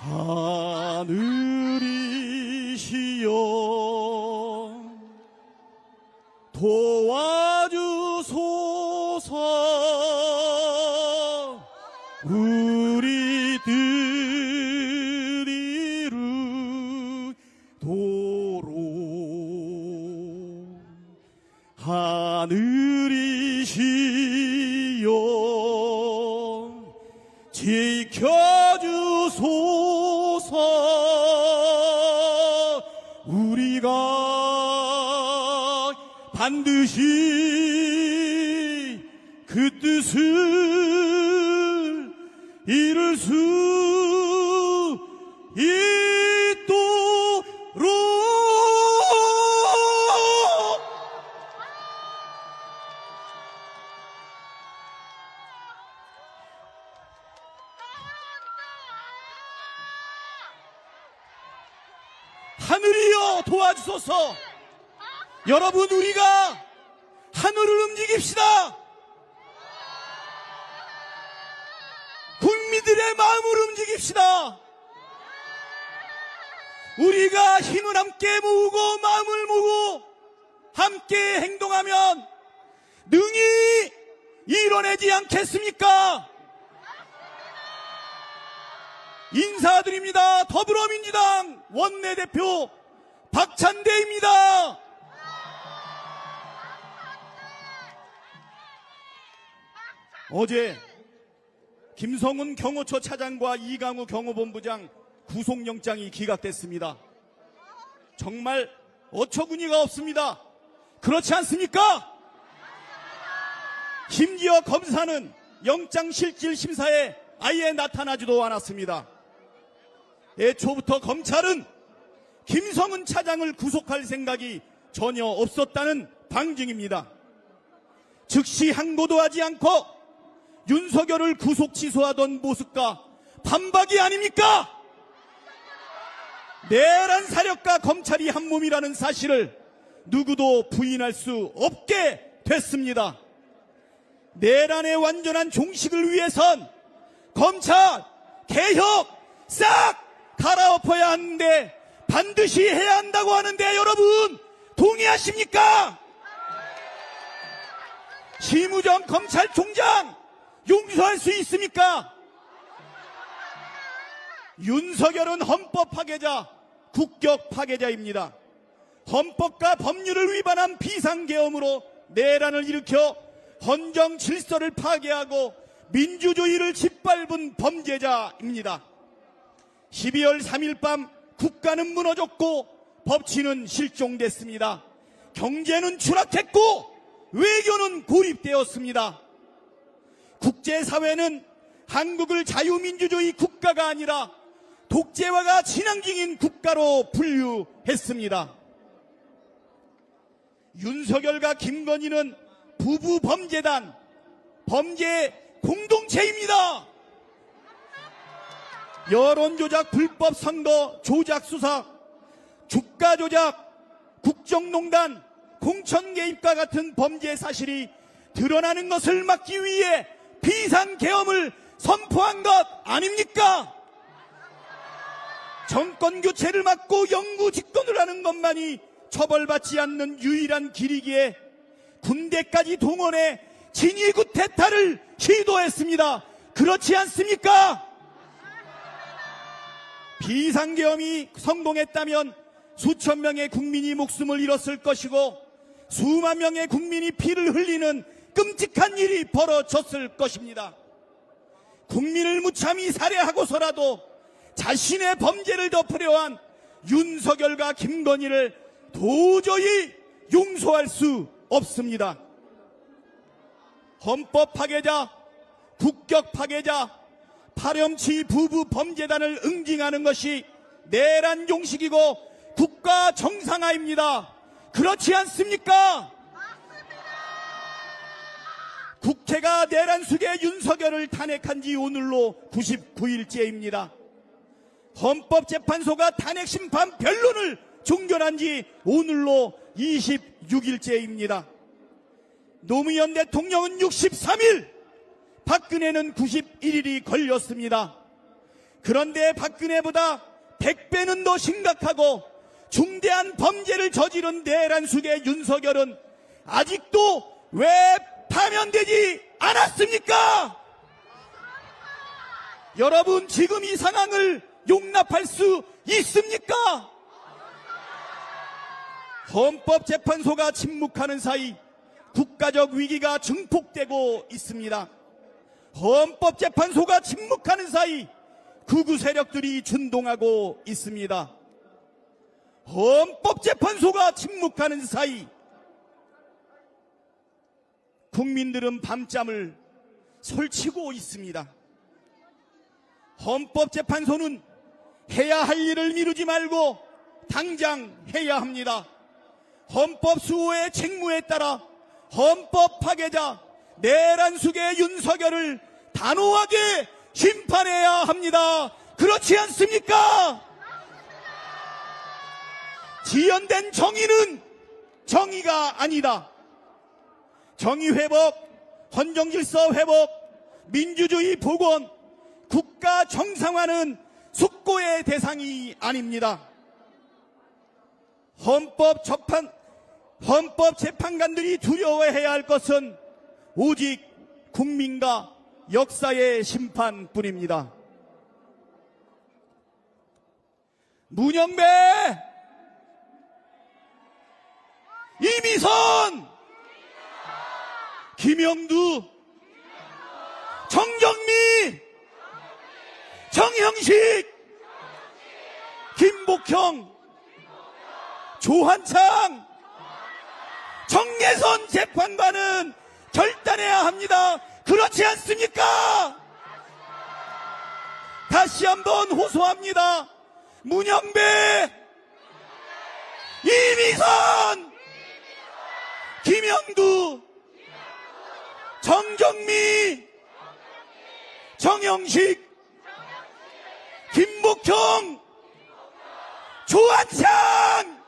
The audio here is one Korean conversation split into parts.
하늘이시여 도와주소서. 우리들 이루도록 하늘이시여 지켜주소서. 우리가 반드시 그 뜻을 이룰 수 있도록. 하늘이여 도와주소서. 여러분, 우리가 하늘을 움직입시다. 국민들의 마음을 움직입시다. 우리가 힘을 함께 모으고 마음을 모으고 함께 행동하면 능히 이뤄내지 않겠습니까? 인사드립니다. 더불어민주당 원내대표 박찬대입니다. 어제 김성훈 경호처 차장과 이강우 경호본부장 구속영장이 기각됐습니다. 정말 어처구니가 없습니다. 그렇지 않습니까? 심지어 검사는 영장실질심사에 아예 나타나지도 않았습니다. 애초부터 검찰은 김성훈 차장을 구속할 생각이 전혀 없었다는 방증입니다. 즉시 항고도 하지 않고 윤석열을 구속 취소하던 모습과 반박이 아닙니까? 내란 사력과 검찰이 한몸이라는 사실을 누구도 부인할 수 없게 됐습니다. 내란의 완전한 종식을 위해선 검찰 개혁 싹 갈아엎어야 하는데 반드시 해야 한다고 하는데 여러분 동의하십니까? 심우정 검찰총장 용서할 수 있습니까? 윤석열은 헌법 파괴자, 국격 파괴자입니다. 헌법과 법률을 위반한 비상계엄으로 내란을 일으켜 헌정 질서를 파괴하고 민주주의를 짓밟은 범죄자입니다. 12월 3일 밤 국가는 무너졌고 법치는 실종됐습니다. 경제는 추락했고 외교는 고립되었습니다. 국제사회는 한국을 자유민주주의 국가가 아니라 독재화가 진행 중인 국가로 분류했습니다. 윤석열과 김건희는 부부 범죄단, 범죄 공동체입니다. 여론조작, 불법 선거 조작 수사, 주가 조작, 국정농단, 공천 개입과 같은 범죄 사실이 드러나는 것을 막기 위해 비상계엄을 선포한 것 아닙니까? 정권 교체를 막고 영구 집권을 하는 것만이 처벌받지 않는 유일한 길이기에 군대까지 동원해 진위 쿠데타를 시도했습니다. 그렇지 않습니까? 비상계엄이 성공했다면 수천 명의 국민이 목숨을 잃었을 것이고 수만 명의 국민이 피를 흘리는 끔찍한 일이 벌어졌을 것입니다. 국민을 무참히 살해하고서라도 자신의 범죄를 덮으려 한 윤석열과 김건희를 도저히 용서할 수 없습니다. 헌법 파괴자, 국격 파괴자, 파렴치 부부 범죄단을 응징하는 것이 내란 용식이고 국가 정상화입니다. 그렇지 않습니까? 국회가 내란 수괴 윤석열을 탄핵한 지 오늘로 99일째입니다. 헌법재판소가 탄핵심판 변론을 종결한 지 오늘로 26일째입니다. 노무현 대통령은 63일, 박근혜는 91일이 걸렸습니다. 그런데 박근혜보다 100배는 더 심각하고 중대한 범죄를 저지른 내란숙의 윤석열은 아직도 왜 파면되지 않았습니까? 여러분, 지금 이 상황을 용납할 수 있습니까? 헌법재판소가 침묵하는 사이 국가적 위기가 증폭되고 있습니다. 헌법재판소가 침묵하는 사이 극우 세력들이 준동하고 있습니다. 헌법재판소가 침묵하는 사이 국민들은 밤잠을 설치고 있습니다. 헌법재판소는 해야 할 일을 미루지 말고 당장 해야 합니다. 헌법수호의 책무에 따라 헌법 파괴자 내란숙의 윤석열을 단호하게 심판해야 합니다. 그렇지 않습니까? 지연된 정의는 정의가 아니다. 정의 회복, 헌정질서 회복, 민주주의 복원, 국가 정상화는 숙고의 대상이 아닙니다. 헌법재판관들이 두려워해야 할 것은 오직 국민과 역사의 심판뿐입니다. 문영배, 이미선, 김영두, 정정미, 정형식, 김복형, 조한창, 정계선 재판관은 결단해야 합니다. 그렇지 않습니까? 다시 한번 호소합니다. 문영배, 이미선, 김영두, 정정미, 정영식, 김복형, 조한창,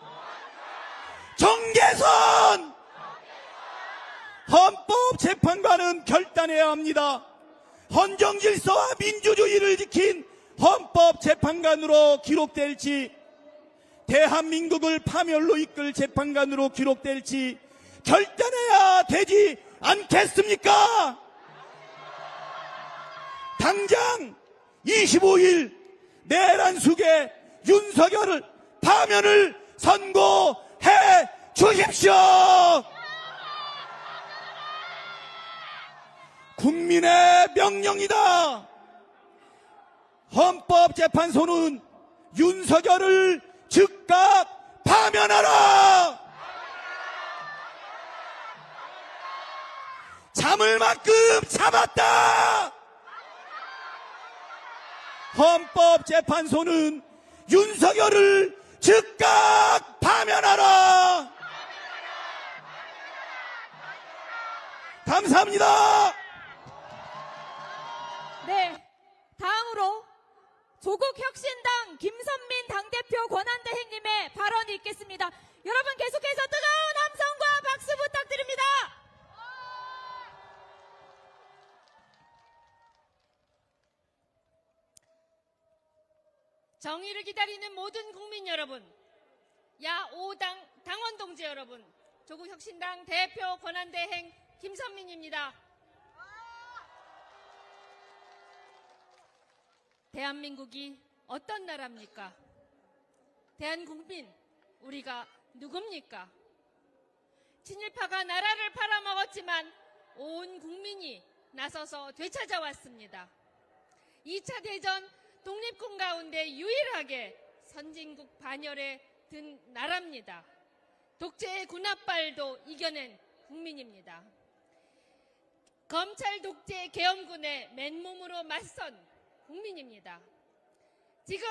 정계선, 헌법재판관은 결단해야 합니다. 헌정질서와 민주주의를 지킨 헌법재판관으로 기록될지, 대한민국을 파멸로 이끌 재판관으로 기록될지 결단해야 되지 않겠습니까? 당장 25일 내란숙의 윤석열을 파면을 선고해 주십시오. 국민의 명령이다. 헌법재판소는 윤석열을 즉각 파면하라. 잠을 만큼 잡았다. 헌법재판소는 윤석열을 즉각 파면하라. 감사합니다. 네, 다음으로 조국혁신당 김선민 당대표 권한대행님의 발언이 있겠습니다. 여러분 계속해서 뜨거운 함성과 박수 부탁드립니다. 정의를 기다리는 모든 국민 여러분, 야5당 당원 동지 여러분, 조국혁신당 대표 권한대행 김선민입니다. 대한민국이 어떤 나라입니까? 대한국민, 우리가 누굽니까? 친일파가 나라를 팔아먹었지만 온 국민이 나서서 되찾아왔습니다. 2차 대전 독립군 가운데 유일하게 선진국 반열에 든 나라입니다. 독재의 군합발도 이겨낸 국민입니다. 검찰 독재 계엄군에 맨몸으로 맞선 국민입니다. 지금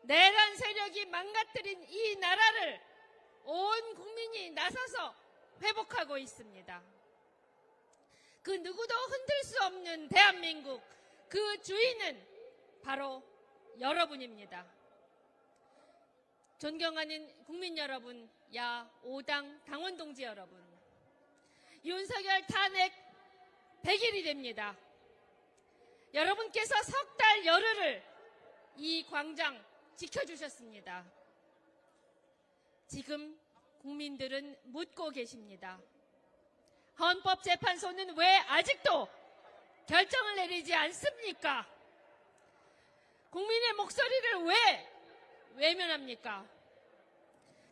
내란 세력이 망가뜨린 이 나라를 온 국민이 나서서 회복하고 있습니다. 그 누구도 흔들 수 없는 대한민국, 그 주인은 바로 여러분입니다. 존경하는 국민 여러분, 야5당 당원 동지 여러분, 윤석열 탄핵 100일이 됩니다. 여러분께서 석 달 열흘을 이 광장 지켜주셨습니다. 지금 국민들은 묻고 계십니다. 헌법재판소는 왜 아직도 결정을 내리지 않습니까? 국민의 목소리를 왜 외면합니까?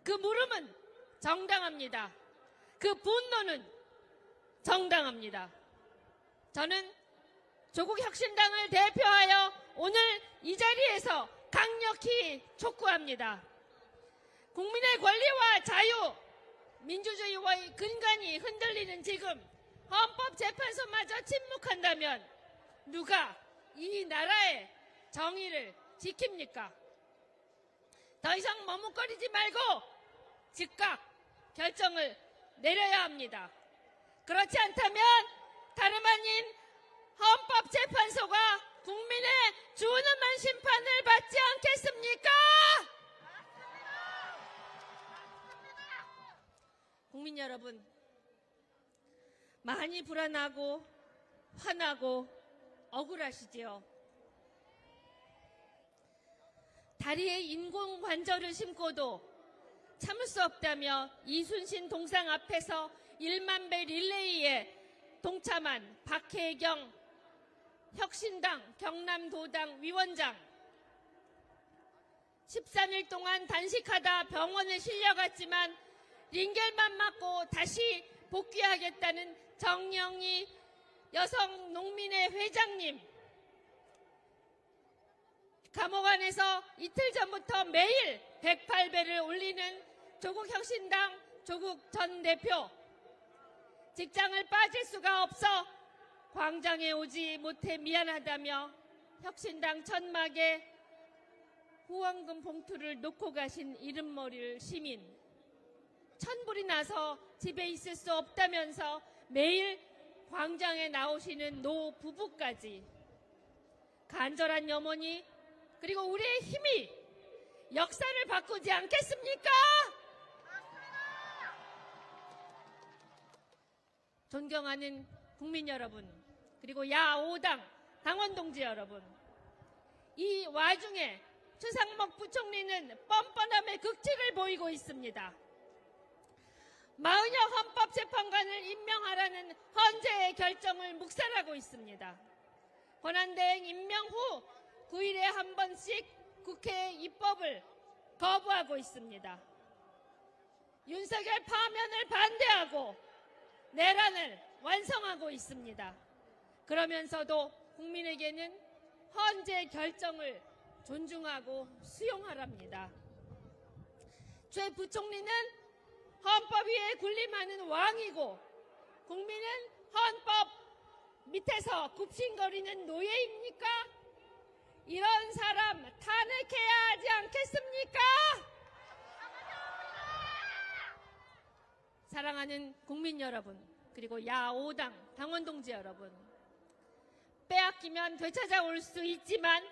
그 물음은 정당합니다. 그 분노는 정당합니다. 저는 조국혁신당을 대표하여 오늘 이 자리에서 강력히 촉구합니다. 국민의 권리와 자유, 민주주의의 근간이 흔들리는 지금 헌법재판소마저 침묵한다면 누가 이 나라의 정의를 지킵니까? 더 이상 머뭇거리지 말고 즉각 결정을 내려야 합니다. 그렇지 않다면 다름 아닌 헌법재판소가 국민의 준엄한 심판을 받지 않겠습니까? 국민 여러분, 많이 불안하고 화나고 억울하시지요? 다리에 인공관절을 심고도 참을 수 없다며 이순신 동상 앞에서 1만 배 릴레이에 동참한 박혜경 혁신당 경남도당 위원장, 13일 동안 단식하다 병원에 실려갔지만 링겔만 맞고 다시 복귀하겠다는 정영희 여성 농민회 회장님, 감옥 안에서 이틀 전부터 매일 108배를 올리는 조국혁신당 조국 전 대표, 직장을 빠질 수가 없어 광장에 오지 못해 미안하다며 혁신당 천막에 후원금 봉투를 놓고 가신 이른머리 시민, 천불이 나서 집에 있을 수 없다면서 매일 광장에 나오시는 노 부부까지 간절한 염원이, 그리고 우리의 힘이 역사를 바꾸지 않겠습니까? 존경하는 국민 여러분, 그리고 야5당 당원 동지 여러분, 이 와중에 최상목 부총리는 뻔뻔함의 극치를 보이고 있습니다. 마은혁 헌법재판관을 임명하라는 헌재의 결정을 묵살하고 있습니다. 권한대행 임명 후 9일에 한 번씩 국회의 입법을 거부하고 있습니다. 윤석열 파면을 반대하고 내란을 완성하고 있습니다. 그러면서도 국민에게는 헌재 결정을 존중하고 수용하랍니다. 최 부총리는 헌법 위에 군림하는 왕이고 국민은 헌법 밑에서 굽신거리는 노예입니까? 이런 사람 탄핵해야 하지 않겠습니까? 사랑하는 국민 여러분, 그리고 야5당 당원 동지 여러분, 빼앗기면 되찾아올 수 있지만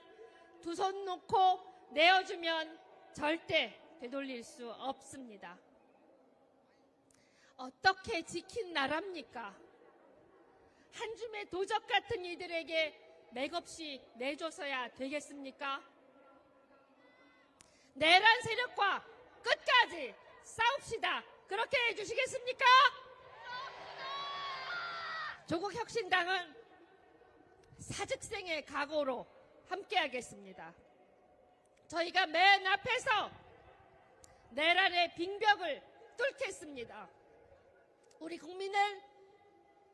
두 손 놓고 내어주면 절대 되돌릴 수 없습니다. 어떻게 지킨 나라입니까? 한 줌의 도적 같은 이들에게 맥없이 내줘서야 되겠습니까? 내란 세력과 끝까지 싸웁시다. 그렇게 해주시겠습니까? 조국혁신당은 사직생의 각오로 함께하겠습니다. 저희가 맨 앞에서 내란의 빙벽을 뚫겠습니다. 우리 국민은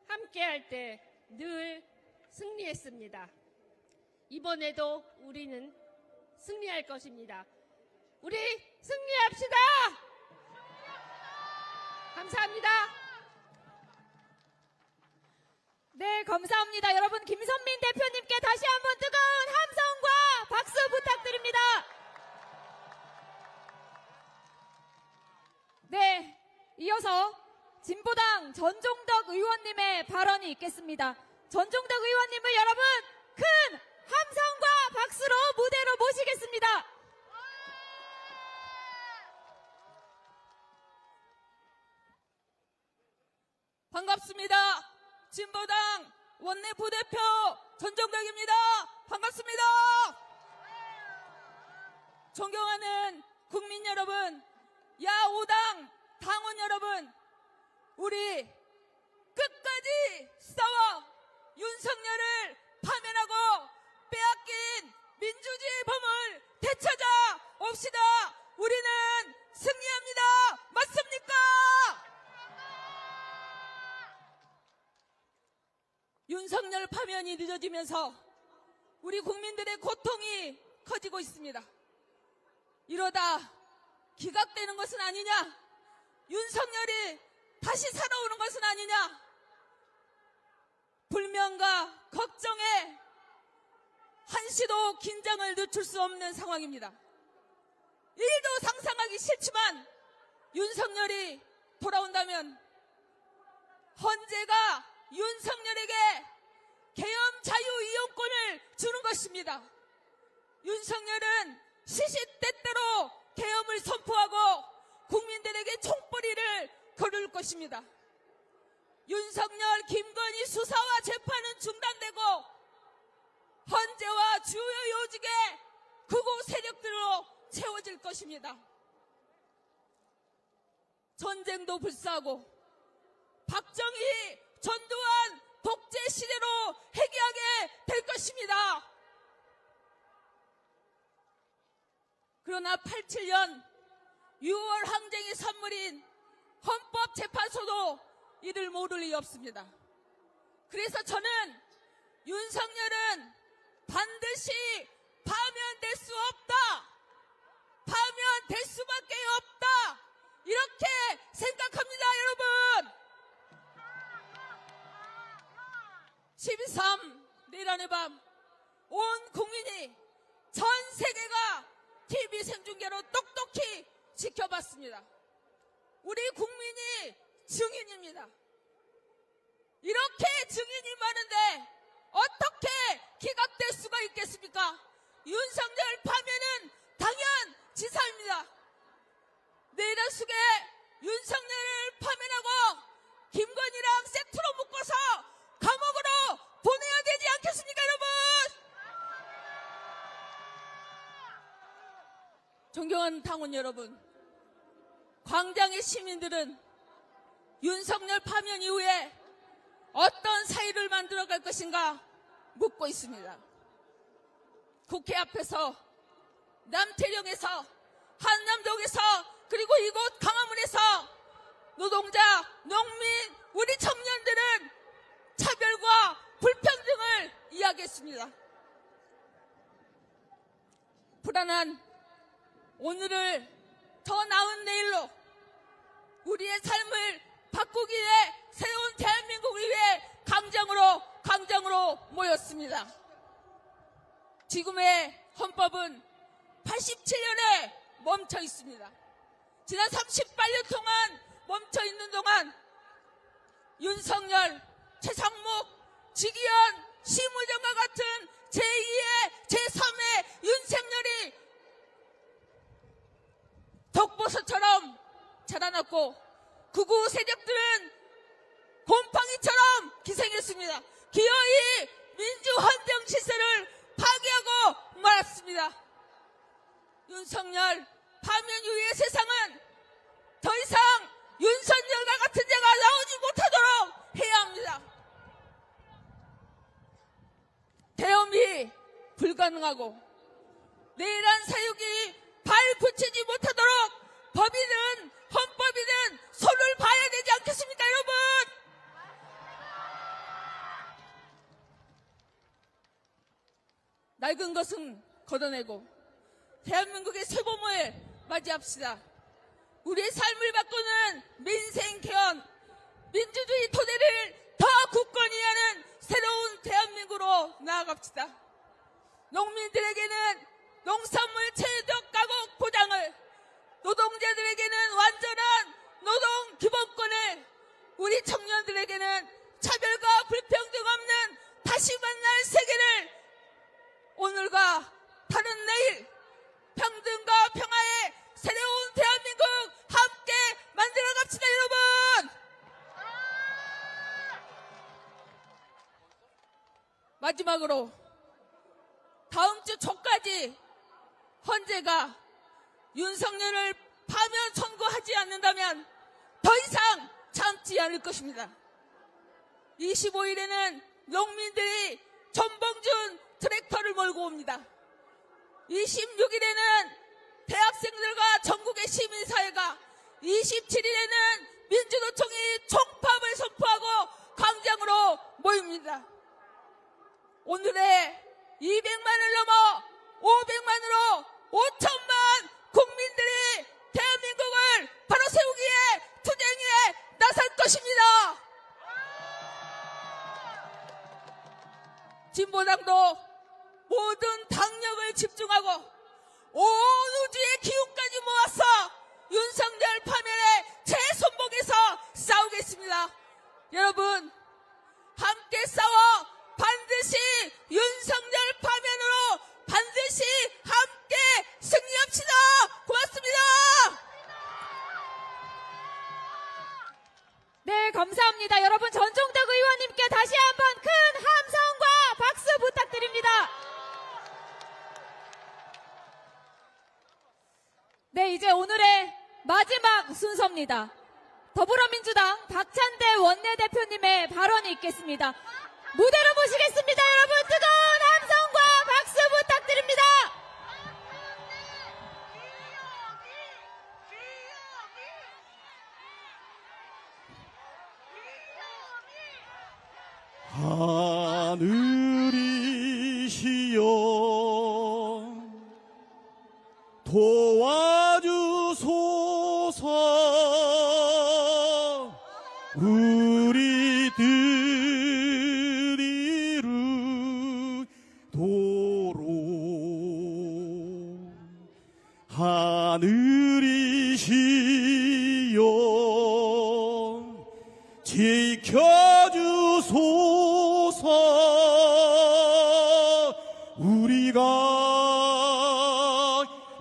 함께할 때 늘 승리했습니다. 이번에도 우리는 승리할 것입니다. 우리 승리합시다. 감사합니다. 네, 감사합니다. 여러분, 김선민 대표님께 다시 한번 뜨거운 함성과 박수 부탁드립니다. 네, 이어서 진보당 전종덕 의원님의 발언이 있겠습니다. 전종덕 의원님을 여러분 큰 함성과 박수로 무대로 모시겠습니다. 반갑습니다. 진보당 원내 부대표 전종덕입니다. 반갑습니다. 존경하는 국민 여러분, 야5당 당원 여러분, 우리 끝까지 싸워 윤석열을 파면하고 빼앗긴 민주주의 범을 되찾아 옵시다. 우리는 승리합니다. 맞습니까? 윤석열 파면이 늦어지면서 우리 국민들의 고통이 커지고 있습니다. 이러다 기각되는 것은 아니냐? 윤석열이 다시 살아오는 것은 아니냐? 불면과 걱정에 한시도 긴장을 늦출 수 없는 상황입니다. 일도 상상하기 싫지만 윤석열이 돌아온다면 헌재가 윤석열에게 계엄 자유 이용권을 주는 것입니다. 윤석열은 시시때때로 계엄을 선포하고 국민들에게 총벌이를 거둘 것입니다. 윤석열, 김건희 수사와 재판은 중단되고 헌재와 주요 요직의 극우 세력들로 채워질 것입니다. 전쟁도 불사하고 박정희, 전두환 독재 시대로 회귀하게 될 것입니다. 그러나 87년 6월 항쟁의 산물인 헌법재판소도 이를 모를 리 없습니다. 그래서 저는 윤석열은 반드시 파면될 수 없다. 파면될 수밖에 없다. 이렇게 생각합니다, 여러분. 12.3 내란의 밤, 온 국민이, 전 세계가 TV 생중계로 똑똑히 지켜봤습니다. 우리 국민이 증인입니다. 이렇게 증인이 많은데 어떻게 기각될 수가 있겠습니까? 윤석열 파면은 당연지사입니다. 내란 속에 윤석열을 파면하고 김건희랑 세트로 묶어서 감옥으로 보내야 되지 않겠습니까, 여러분? 존경하는 당원 여러분, 광장의 시민들은 윤석열 파면 이후에 어떤 사회를 만들어갈 것인가 묻고 있습니다. 국회 앞에서, 남태령에서, 한남동에서, 그리고 이곳 강화문에서 노동자, 농민, 우리 청년들은 차별과 불평등을 이야기했습니다. 불안한 오늘을 더 나은 내일로 우리의 삶을 바꾸기 위해 새로운 대한민국을 위해 광장으로 모였습니다. 지금의 헌법은 87년에 멈춰 있습니다. 지난 38년 동안 멈춰 있는 동안 윤석열, 최상목, 지기현, 심우정과 같은 제2의 제3의 윤석열이 독보서처럼 자라났고 극우 세력들은 곰팡이처럼 기생했습니다. 기어이 민주헌정 시설을 파괴하고 말았습니다. 윤석열 파면 이후의 세상은 더 이상 윤석열과 같은 자가 나오지 못하도록 해야 합니다. 대엄이 불가능하고 내란 사육이 발 붙이지 못하도록 법이든 헌법이든 손을 봐야 되지 않겠습니까, 여러분? 낡은 것은 걷어내고 대한민국의 새봄을 맞이합시다. 우리의 삶을 바꾸는 민생 개헌, 민주주의 토대를 더 굳건히 하는 새로운 대한민국으로 나아갑시다. 농민들에게는 농산물 체적 가격 보장을, 노동자들에게는 완전한 노동 기본권을, 우리 청년들에게는 차별과 불평등 없는 다시 만날 세계를 오늘과 다른 내일 평등과 평화의 새로운 대한민국 함께 만들어 갑시다, 여러분! 마지막으로 다음 주 초까지 헌재가 윤석열을 파면 선고하지 않는다면 더 이상 참지 않을 것입니다. 25일에는 농민들이 전봉준 트랙터를 몰고 옵니다. 26일에는 대학생들과 전국의 시민사회가, 27일에는 민주노총이 총파업을 선포하고 광장으로 모입니다. 오늘의 200만을 넘어 500만으로 5천만 국민들이 대한민국을 바로 세우기에 투쟁에 나설 것입니다. 진보당도 모든 당력을 집중하고 온 우주의 기운까지 모아서 윤석열 파면의 제 손목에서 싸우겠습니다. 여러분, 함께 싸워 반드시 윤석열 파면으로 반드시 함께 승리합시다. 고맙습니다. 네, 감사합니다. 여러분, 전종덕 의원님께 다시 한번 큰 함성과 박수 부탁드립니다. 네, 이제 오늘의 마지막 순서입니다. 더불어민주당 박찬대 원내대표님의 발언이 있겠습니다. 무대로 모시겠습니다. 여러분, 뜨거운 함성과 박수 부탁드립니다. 하늘이시여 도와주소서. 우리들 이루도록 하늘이시여 지켜주소서. 우리가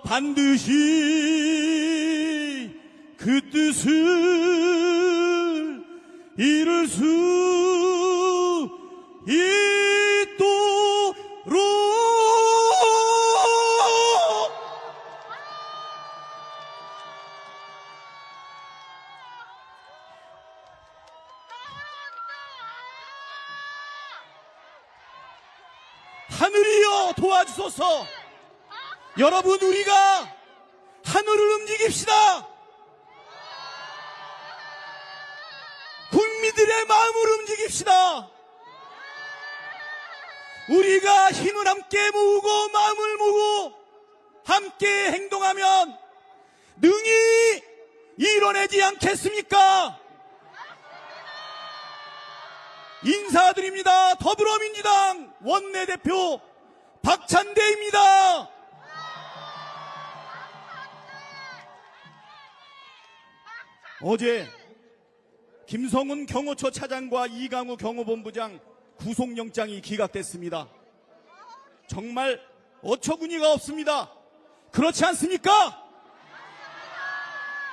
반드시 그 뜻을 이룰 수 있도록. 하늘이여 도와주소서. 여러분, 우리가 하늘을 움직입시다. 국민들의 마음을 움직입시다. 우리가 힘을 함께 모으고 마음을 모으고 함께 행동하면 능히 이뤄내지 않겠습니까? 인사드립니다. 더불어민주당 원내대표 박찬대입니다. 어제 김성훈 경호처 차장과 이강우 경호본부장 구속영장이 기각됐습니다. 정말 어처구니가 없습니다. 그렇지 않습니까?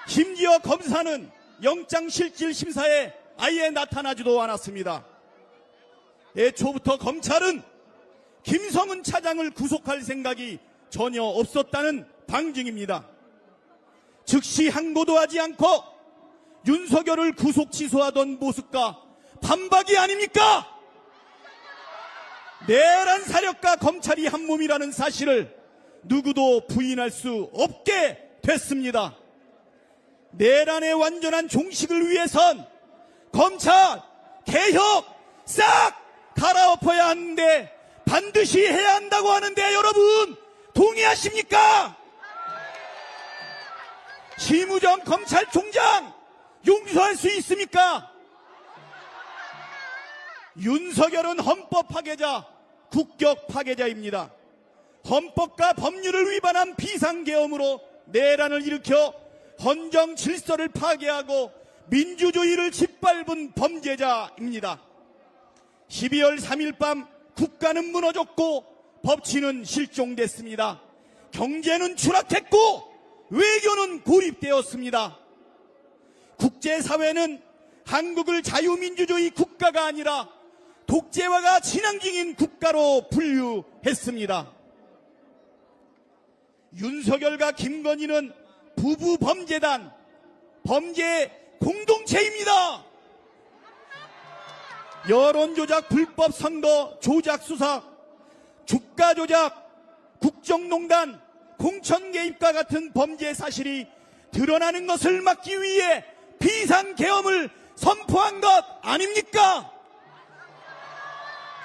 심지어 검사는 영장실질심사에 아예 나타나지도 않았습니다. 애초부터 검찰은 김성훈 차장을 구속할 생각이 전혀 없었다는 방증입니다. 즉시 항고도 하지 않고 윤석열을 구속 취소하던 모습과 반박이 아닙니까? 내란 사력과 검찰이 한몸이라는 사실을 누구도 부인할 수 없게 됐습니다. 내란의 완전한 종식을 위해선 검찰 개혁 싹 갈아엎어야 하는데 반드시 해야 한다고 하는데 여러분 동의하십니까? 심우정 검찰총장 용서할 수 있습니까? 윤석열은 헌법 파괴자, 국격 파괴자입니다. 헌법과 법률을 위반한 비상계엄으로 내란을 일으켜 헌정 질서를 파괴하고 민주주의를 짓밟은 범죄자입니다. 12월 3일 밤 국가는 무너졌고 법치는 실종됐습니다. 경제는 추락했고 외교는 고립되었습니다. 국제사회는 한국을 자유민주주의 국가가 아니라 독재화가 진행 중인 국가로 분류했습니다. 윤석열과 김건희는 부부 범죄단, 범죄 공동체입니다. 여론조작, 불법 선거 조작 수사, 주가 조작, 국정농단, 공천 개입과 같은 범죄 사실이 드러나는 것을 막기 위해 비상계엄을 선포한 것 아닙니까?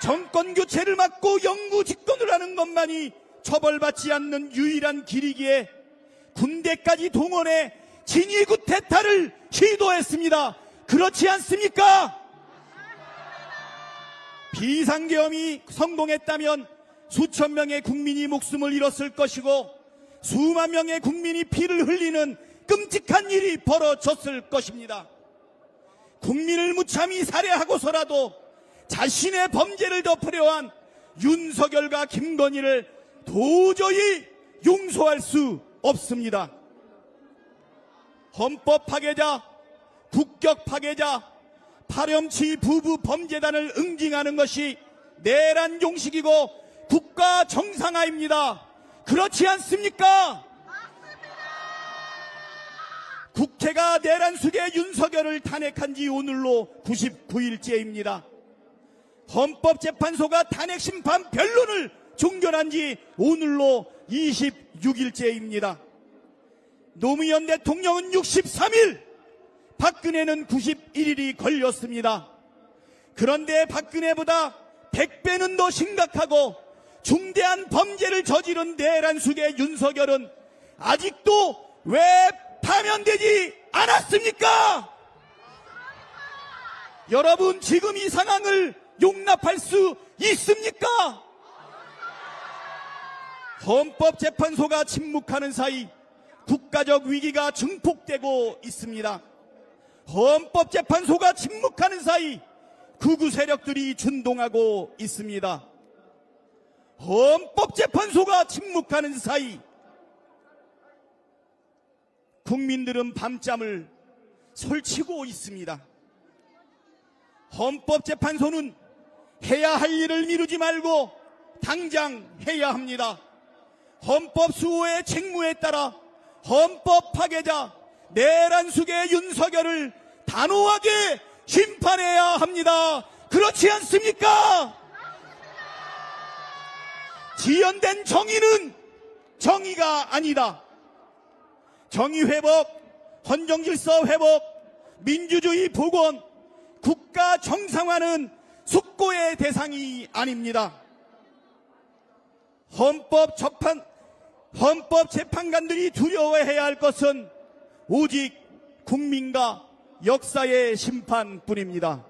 정권 교체를 막고 영구 집권을 하는 것만이 처벌받지 않는 유일한 길이기에 군대까지 동원해 진위 쿠데타를 시도했습니다. 그렇지 않습니까? 비상계엄이 성공했다면 수천 명의 국민이 목숨을 잃었을 것이고 수만 명의 국민이 피를 흘리는 끔찍한 일이 벌어졌을 것입니다. 국민을 무참히 살해하고서라도 자신의 범죄를 덮으려 한 윤석열과 김건희를 도저히 용서할 수 없습니다. 헌법 파괴자, 국격 파괴자, 파렴치 부부 범죄단을 응징하는 것이 내란 용식이고 국가 정상화입니다. 그렇지 않습니까? 국회가 내란 수괴 윤석열을 탄핵한 지 오늘로 99일째입니다. 헌법재판소가 탄핵심판 변론을 종결한 지 오늘로 26일째입니다. 노무현 대통령은 63일, 박근혜는 91일이 걸렸습니다. 그런데 박근혜보다 100배는 더 심각하고 중대한 범죄를 저지른 내란 수괴 윤석열은 아직도 왜 파면되지 않았습니까? 여러분, 지금 이 상황을 용납할 수 있습니까? 헌법재판소가 침묵하는 사이 국가적 위기가 증폭되고 있습니다. 헌법재판소가 침묵하는 사이 극우 세력들이 준동하고 있습니다. 헌법재판소가 침묵하는 사이 국민들은 밤잠을 설치고 있습니다. 헌법재판소는 해야 할 일을 미루지 말고 당장 해야 합니다. 헌법 수호의 책무에 따라 헌법 파괴자 내란 수괴 윤석열을 단호하게 심판해야 합니다. 그렇지 않습니까? 지연된 정의는 정의가 아니다. 정의 회복, 헌정 질서 회복, 민주주의 복원, 국가 정상화는 숙고의 대상이 아닙니다. 헌법재판관들이 두려워해야 할 것은 오직 국민과 역사의 심판뿐입니다.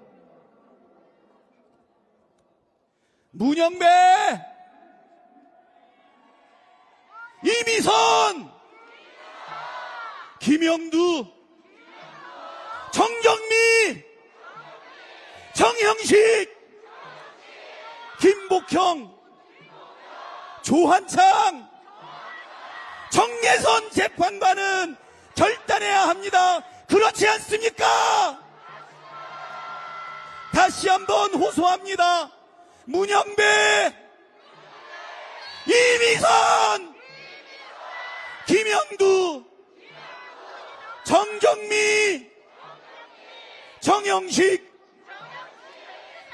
문영배, 이미선, 김영두, 정정미, 정형식, 김복형, 조한창, 정예선 재판관은 결단해야 합니다. 그렇지 않습니까? 다시 한번 호소합니다. 문영배, 이미선, 김영두, 정정미, 정영식,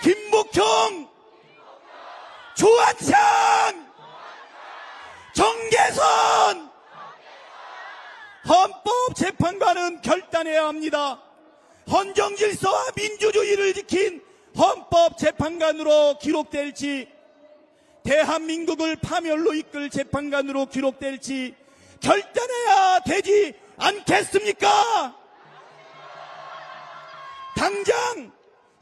김복형, 조한창, 정계선, 헌법재판관은 결단해야 합니다. 헌정질서와 민주주의를 지킨 헌법재판관으로 기록될지, 대한민국을 파멸로 이끌 재판관으로 기록될지 결단해야 되지 않겠습니까? 당장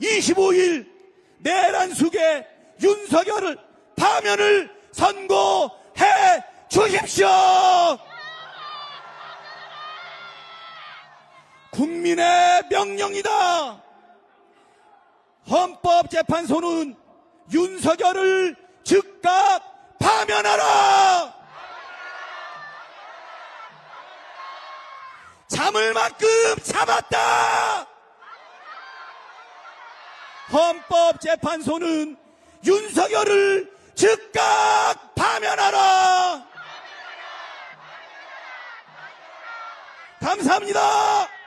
25일 내란 수괴 윤석열을 파면을 선고해 주십시오. 국민의 명령이다. 헌법재판소는 윤석열을 즉각 파면하라. 잠을 만큼 잡았다. 헌법재판소는 윤석열을 즉각 파면하라. 감사합니다.